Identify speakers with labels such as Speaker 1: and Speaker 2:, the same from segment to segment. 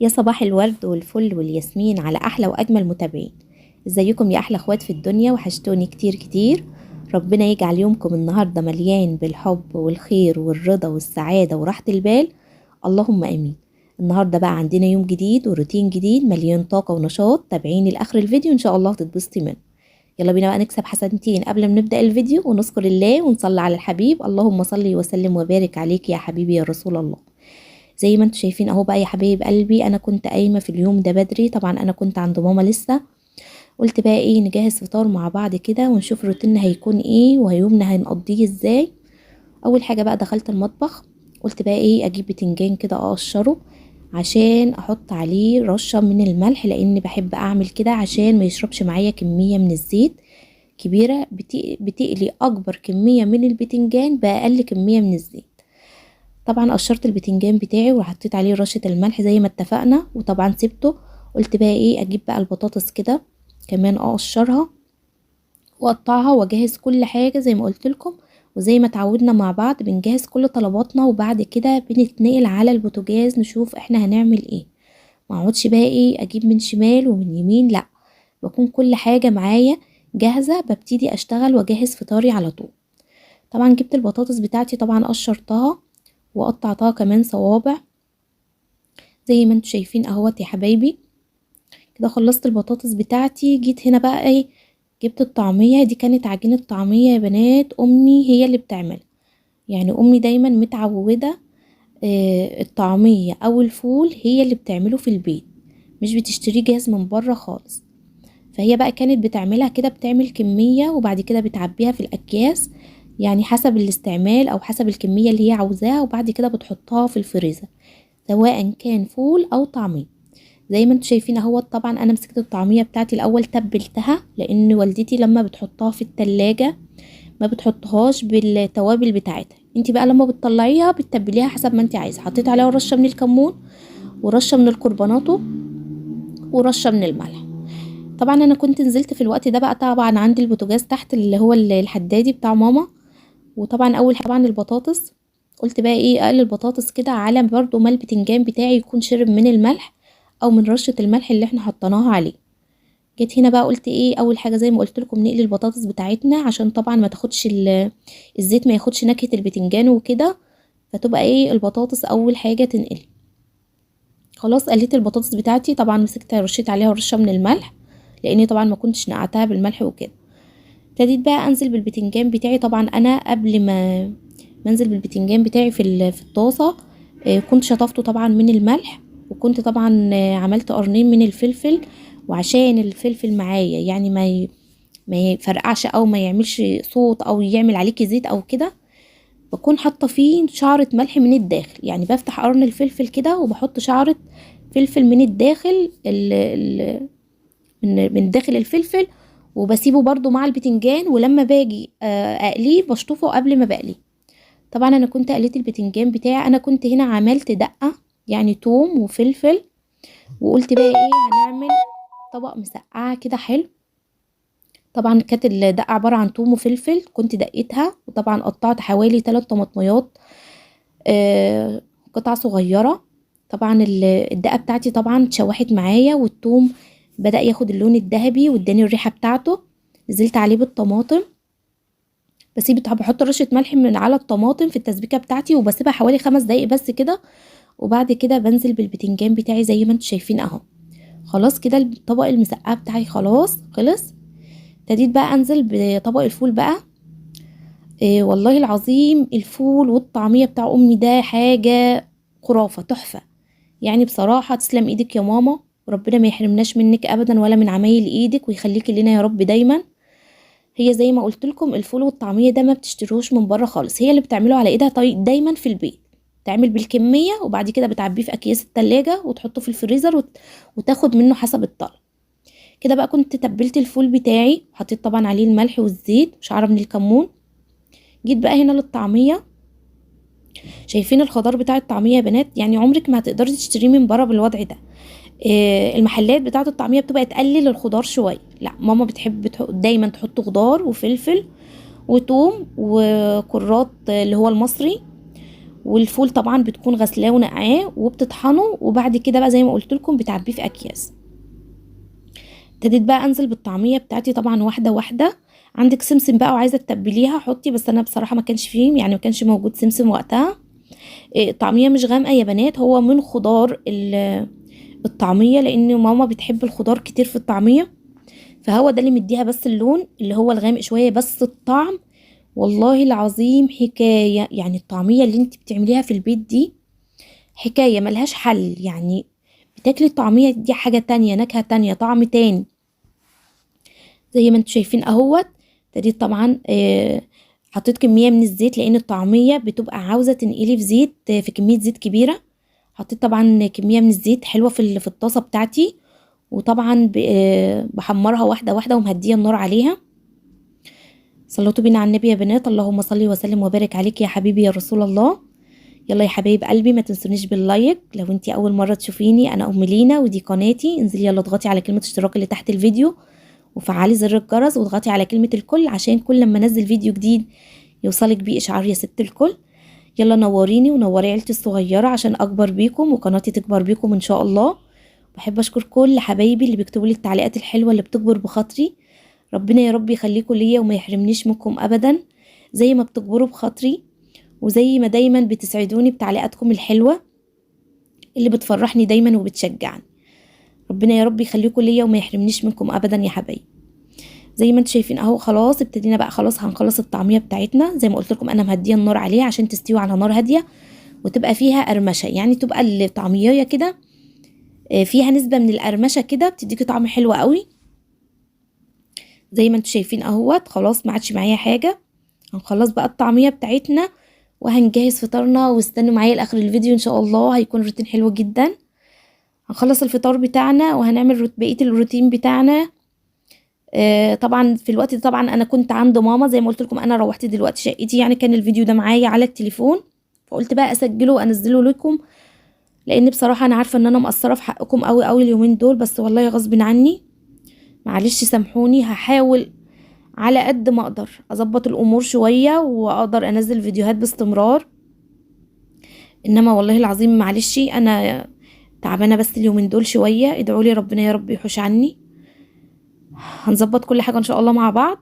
Speaker 1: يا صباح الورد والفل والياسمين على احلى واجمل متابعين. ازيكم يا احلى اخوات في الدنيا؟ وحشتوني كتير كتير. ربنا يجعل يومكم النهارده مليان بالحب والخير والرضا والسعاده وراحه البال، اللهم امين. النهارده بقى عندنا يوم جديد وروتين جديد مليان طاقه ونشاط. تابعيني لاخر الفيديو ان شاء الله تتبسطي منه. يلا بينا بقى نكسب حسنتين قبل ما نبدا الفيديو ونذكر الله ونصلي على الحبيب. اللهم صل وسلم وبارك عليك يا حبيبي يا رسول الله. زي ما انتم شايفين اهو بقى يا حبايب قلبي، انا كنت قايمه في اليوم ده بدري. طبعا انا كنت عند ماما لسه. قلت بقى ايه، نجهز فطار مع بعض كده ونشوف روتيننا هيكون ايه ويومنا هنقضيه ازاي. اول حاجه بقى دخلت المطبخ، قلت بقى ايه، اجيب بتنجان كده اقشره عشان احط عليه رشه من الملح، لان بحب اعمل كده عشان ما يشربش معايا كميه من الزيت كبيره. بتقلي اكبر كميه من البتنجان باقل كميه من الزيت. طبعا قشرت البتنجان بتاعي وحطيت عليه رشة الملح زي ما اتفقنا، وطبعا سبته. قلت بقى ايه، اجيب بقى البطاطس كده كمان اقشرها واقطعها واجهز كل حاجة زي ما قلت لكم. وزي ما اتعودنا مع بعض بنجهز كل طلباتنا، وبعد كده بنتنقل على البوتاجاز نشوف احنا هنعمل ايه. ما اقعدش بقى ايه اجيب من شمال ومن يمين، لا، بكون كل حاجة معايا جاهزة، ببتدي اشتغل واجهز فطاري على طول. طبعا جبت البطاطس بتاعتي، طبعا قشرتها وقطعتها كمان صوابع زي ما انتوا شايفين اهوت يا حبايبي. كده خلصت البطاطس بتاعتي. جيت هنا بقى ايه، جبت الطعمية دي. كانت عجينة طعمية يا بنات امي هي اللي بتعملها. يعني امي دايما متعودة الطعمية او الفول هي اللي بتعمله في البيت، مش بتشتريه جاهز من بره خالص. فهي بقى كانت بتعملها كده، بتعمل كمية وبعد كده بتعبيها في الاكياس، يعني حسب الاستعمال او حسب الكمية اللي هي عاوزاها، وبعد كده بتحطها في الفريزر سواء كان فول او طعمية. زي ما انتوا شايفين اهوت. طبعا انا مسكت الطعمية بتاعتي الاول تبلتها، لان والدتي لما بتحطها في التلاجة ما بتحطهاش بالتوابل بتاعتها. انتي بقى لما بتطلعيها بتتبليها حسب ما انتي عايزه. حطيت عليها رشه من الكمون ورشه من الكربوناتو ورشه من الملح. طبعا انا كنت نزلت في الوقت ده بقى، طبعا عندي البوتاجاز تحت اللي هو الحدادي بتاع ماما. وطبعا اول حاجه طبعا البطاطس، قلت بقى ايه، اقلل البطاطس كده على برضو ما البتنجان بتاعي يكون شرب من الملح او من رشه الملح اللي احنا حطيناها عليه. جيت هنا بقى قلت ايه، اول حاجه زي ما قلت لكم نقلي البطاطس بتاعتنا عشان طبعا ما تاخدش الزيت، ما ياخدش نكهه البتنجان وكده. فتبقى ايه البطاطس اول حاجه تنقلي. خلاص قليت البطاطس بتاعتي، طبعا مسكتها رشيت عليها رشه من الملح لاني طبعا ما كنتش نقعتها بالملح وكده. ابتديت بقى انزل بالبتنجان بتاعي. طبعا انا قبل ما منزل بالبتنجان بتاعي في الطاسه، كنت شطفته طبعا من الملح، وكنت طبعا عملت قرنين من الفلفل. وعشان الفلفل معايا يعني ما يفرقعش او ما يعملش صوت او يعمل عليكي زيت او كده، بكون حاطه فيه شعره ملح من الداخل. يعني بفتح قرن الفلفل كده وبحط شعره فلفل من الداخل من داخل الفلفل، وبسيبه برضو مع البتنجان. ولما باجي اقليه بشطفه قبل ما بقليه. طبعا انا كنت قليت البتنجان بتاعي. انا كنت هنا عملت دقه يعني توم وفلفل، وقلت بقى ايه، هنعمل طبق مسقعه كده حلو. طبعا كانت الدقه عباره عن توم وفلفل، كنت دقيتها. وطبعا قطعت حوالي 3 طماطميات قطع صغيره. طبعا الدقه بتاعتي طبعا اتشوحت معايا، والثوم بدأ ياخد اللون الذهبي واداني الريحه بتاعته. نزلت عليه بالطماطم، بحط رشه ملح من على الطماطم في التسبيكه بتاعتي، وبسيبها حوالي 5 دقايق بس كده. وبعد كده بنزل بالبتنجان بتاعي زي ما انتم شايفين اهو. خلاص كده الطبق المسقعه بتاعي خلاص خلص. ابتديت بقى انزل بطبق الفول بقى. والله العظيم الفول والطعميه بتاع امي ده حاجه خرافه تحفه. يعني بصراحه تسلم ايدك يا ماما، وربنا ما يحرمناش منك ابدا ولا من عمايل ايدك، ويخليكي لنا يا رب دايما. هي زي ما قلت لكم الفول والطعميه ده ما بتشتروش من بره خالص، هي اللي بتعمله على ايدها دايما في البيت. تعمل بالكميه وبعد كده بتعبيه في اكياس التلاجة وتحطه في الفريزر وتاخد منه حسب الطلب. كده بقى كنت تبلت الفول بتاعي، حطيت طبعا عليه الملح والزيت وشعره من الكمون. جيت بقى هنا للطعميه. شايفين الخضار بتاع الطعميه يا بنات؟ يعني عمرك ما هتقدري تشتريه من بره بالوضع ده. المحلات بتاعه الطعميه بتبقى تقلل الخضار شويه، لا ماما بتحب دايما تحط خضار وفلفل وتوم وكرات اللي هو المصري والفول طبعا بتكون غسلاه ونقعاه وبتطحنه، وبعد كده بقى زي ما قلت لكم بتعبيه في اكياس. ابتديت بقى انزل بالطعميه بتاعتي طبعا واحده واحده. عندك سمسم بقى وعايزه تتبليها حطي، بس انا بصراحه ما كانش فيه، يعني ما كانش موجود سمسم وقتها. الطعميه مش غامقه يا بنات، هو من خضار الطعميه، لان ماما بتحب الخضار كتير في الطعميه، فهو ده اللي مديها بس اللون اللي هو الغامق شويه. بس الطعم والله العظيم حكايه، يعني الطعميه اللي انت بتعمليها في البيت دي حكايه ملهاش حل. يعني بتاكلي الطعميه دي حاجه تانية، نكهه تانية، طعم تاني. زي ما انتم شايفين اهوت. ابتديت طبعا حطيت كميه من الزيت، لان الطعميه بتبقى عاوزه تنقلي في زيت، في كميه زيت كبيره. حطيت طبعا كميه من الزيت حلوه في الطاسه بتاعتي، وطبعا بحمرها واحده واحده ومهديه النار عليها. صلوا بينا على النبي يا بنات، اللهم صل وسلم وبارك عليك يا حبيبي يا رسول الله. يلا يا حبايب قلبي، ما تنسونيش باللايك. لو انتي اول مره تشوفيني، انا ام لينا ودي قناتي. انزلي يلا اضغطي على كلمه اشتراك اللي تحت الفيديو، وفعلي زر الجرس، واضغطي على كلمه الكل عشان كل لما انزل فيديو جديد يوصلك بيه اشعار يا ست الكل. يلا نوريني ونوري عيلتي الصغيره عشان اكبر بيكم وقناتي تكبر بيكم ان شاء الله. بحب اشكر كل حبايبي اللي بيكتبوا لي التعليقات الحلوه اللي بتكبر بخاطري. ربنا يا رب يخليكم ليا وما يحرمنيش منكم ابدا، زي ما بتكبروا بخاطري وزي ما دايما بتسعدوني بتعليقاتكم الحلوه اللي بتفرحني دايما وبتشجعني. ربنا يا رب يخليكم ليا وما يحرمنيش منكم ابدا يا حبايبي. زي ما انتم شايفين اهو، خلاص ابتدينا بقى، خلاص هنخلص الطعميه بتاعتنا. زي ما قلت لكم انا مهديه النار عليها عشان تستوي على نار هاديه وتبقى فيها قرمشه، يعني تبقى الطعميه كده فيها نسبه من القرمشه كده، بتديكي طعم حلو قوي. زي ما انتم شايفين اهوت، خلاص ما عادش معايا حاجه. هنخلص بقى الطعميه بتاعتنا وهنجهز فطارنا، واستنوا معايا لاخر الفيديو ان شاء الله، هيكون روتين حلو جدا. هنخلص الفطار بتاعنا وهنعمل بقيه الروتين بتاعنا. طبعا في الوقت ده طبعا انا كنت عند ماما، زي ما قلت لكم انا روحت دلوقتي شقتي، يعني كان الفيديو ده معايا على التليفون، فقلت بقى اسجله وانزله لكم، لان بصراحه انا عارفه ان انا مقصره في حقكم قوي قوي اليومين دول، بس والله غصب عني، معلش سامحوني. هحاول على قد ما اقدر اظبط الامور شويه واقدر انزل فيديوهات باستمرار، انما والله العظيم معلش انا تعبانه بس اليومين دول شويه. ادعوا لي ربنا يا رب يحوش عني. هنظبط كل حاجه ان شاء الله مع بعض،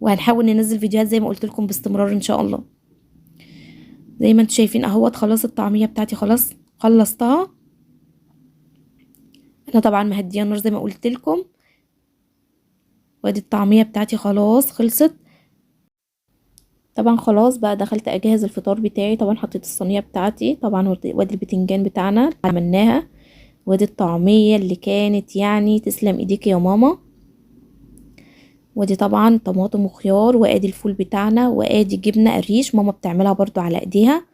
Speaker 1: وهنحاول ننزل فيديوهات زي ما قلت لكم باستمرار ان شاء الله. زي ما انتم شايفين اهوت، خلاص الطعميه بتاعتي خلاص خلصتها. انا طبعا مهديه النار زي ما قلت لكم، وادي الطعميه بتاعتي خلاص خلصت. طبعا خلاص بقى دخلت اجهز الفطار بتاعي. طبعا حطيت الصينيه بتاعتي، طبعا وادي البتنجان بتاعنا اللي عملناها، وادي الطعميه اللي كانت يعني تسلم ايديك يا ماما، ودي طبعا طماطم وخيار، وادي الفول بتاعنا، وادي جبنه قريش ماما بتعملها برضو على ايديها،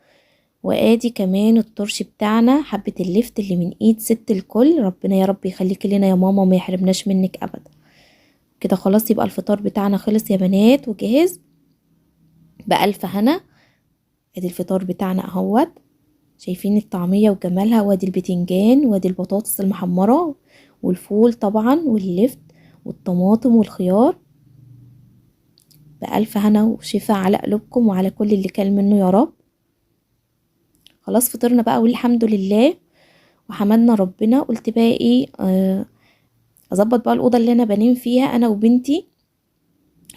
Speaker 1: وادي كمان الطرش بتاعنا، حبه اللفت اللي من ايد ست الكل. ربنا يا رب يخليك لنا يا ماما وما يحرمناش منك ابدا. كده خلاص يبقى الفطار بتاعنا خلص يا بنات وجهز بألف هنا. ادي الفطار بتاعنا اهوت، شايفين الطعميه وجمالها، وادي البتنجان، وادي البطاطس المحمره، والفول طبعا، واللفت، والطماطم والخيار. بألف هنا وشفا على قلوبكم وعلى كل اللي كل منه يا رب. خلاص فطرنا بقى والحمد لله وحمدنا ربنا. قلت بقى ايه، اظبط بقى الاوضه اللي انا بنام فيها انا وبنتي.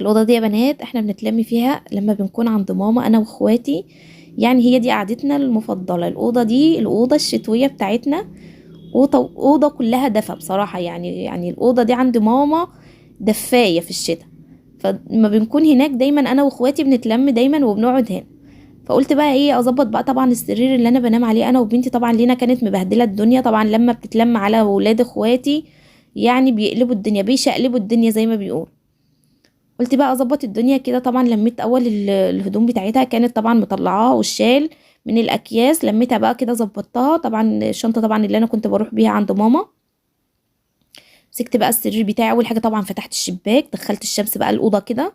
Speaker 1: الاوضه دي يا بنات احنا بنتلم فيها لما بنكون عند ماما انا واخواتي، يعني هي دي قعدتنا المفضله. الاوضه دي الاوضه الشتويه بتاعتنا، اوضه كلها دفى بصراحه. يعني الاوضه دي عند ماما دفايه في الشتاء، فلما بنكون هناك دايما انا واخواتي بنتلم دايما وبنقعد هنا. فقلت بقى ايه، اظبط بقى طبعا السرير اللي انا بنام عليه انا وبنتي. طبعا لينا كانت مبهدله الدنيا، طبعا لما بتتلم على ولاد اخواتي يعني بيقلبوا الدنيا، بيشقلبوا الدنيا زي ما بيقول. قلت بقى اظبط الدنيا كده. طبعا لميت اول الهدوم بتاعتها، كانت طبعا مطلعاها والشال من الاكياس، لميتها بقى كده ظبطتها. طبعا الشنطه طبعا اللي انا كنت بروح بيها عند ماما. مسكت بقى السرير بتاعي، اول حاجه طبعا فتحت الشباك، دخلت الشمس بقى الاوضه كده،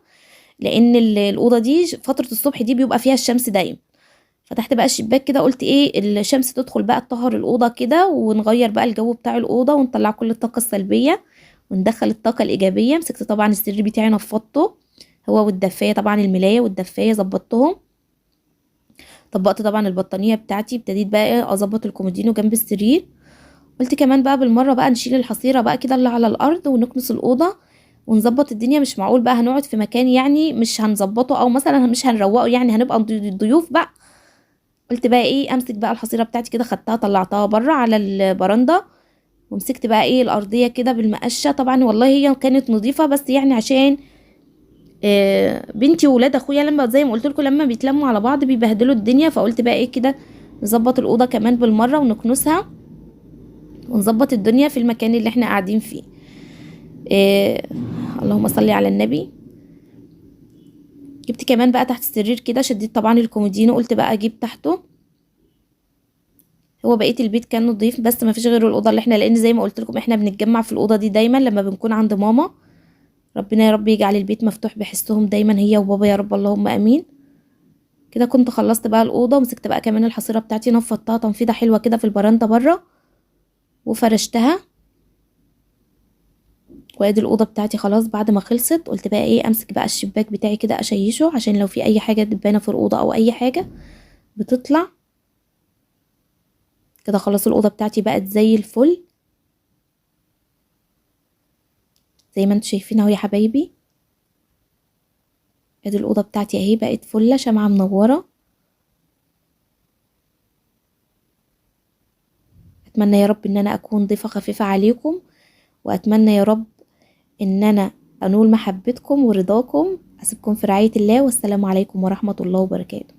Speaker 1: لان الاوضه دي فتره الصبح دي بيبقى فيها الشمس دايما. فتحت بقى الشباك كده، قلت ايه الشمس تدخل بقى تطهر الاوضه كده، ونغير بقى الجو بتاع الاوضه، ونطلع كل الطاقه السلبيه وندخل الطاقه الايجابيه. مسكت طبعا السرير بتاعي نفضته، هو والدفايه طبعا، الملايه والدفايه ظبطتهم. طبقت طبعا البطانيه بتاعتي، ابتديت بقى اظبط الكومودينو جنب السرير. قلت كمان بقى بالمره بقى نشيل الحصيره بقى كده اللي على الارض ونكنس الاوضه ونظبط الدنيا. مش معقول بقى هنقعد في مكان يعني مش هنظبطه او مثلا مش هنروقه، يعني هنبقى ضيوف بقى. قلت بقى امسك بقى الحصيره بتاعتي كده، خدتها طلعتها بره على البرندة، ومسكت بقى الارضيه كده بالمقشه. طبعا والله هي كانت نظيفه، بس يعني عشان بنتي وولاد اخويا لما زي ما قلت لكم لما بيتلموا على بعض بيبهدلوا الدنيا، فقلت بقى كده نظبط الاوضه كمان بالمره ونكنسها ونظبط الدنيا في المكان اللي احنا قاعدين فيه. إيه اللهم صل على النبي. جبت كمان بقى تحت السرير كده، شديت طبعا الكومودينو، قلت بقى اجيب تحته. هو بقيه البيت كان نضيف بس ما فيش غير الاوضه اللي احنا، لان زي ما قلت لكم احنا بنتجمع في الاوضه دي دايما لما بنكون عند ماما. ربنا يا رب يجعل البيت مفتوح بحسهم دايما هي وبابا يا رب، اللهم امين. كده كنت خلصت بقى الاوضه، ومسكت بقى كمان الحصيره بتاعتي نفضتها تنفيضه حلوه كده في البرندة بره وفرشتها. وادي الاوضه بتاعتي خلاص بعد ما خلصت. قلت بقى امسك بقى الشباك بتاعي كده اشيشه عشان لو في اي حاجه دبانه في الاوضه او اي حاجه بتطلع. كده خلاص الاوضه بتاعتي بقت زي الفل زي ما انتم شايفين اهو يا حبايبي. ادي الاوضه بتاعتي اهي بقت فله شمعه منوره. اتمنى يا رب ان انا اكون ضيفه خفيفه عليكم، واتمنى يا رب ان انا انول محبتكم ورضاكم. اسيبكم في رعايه الله، والسلام عليكم ورحمه الله وبركاته.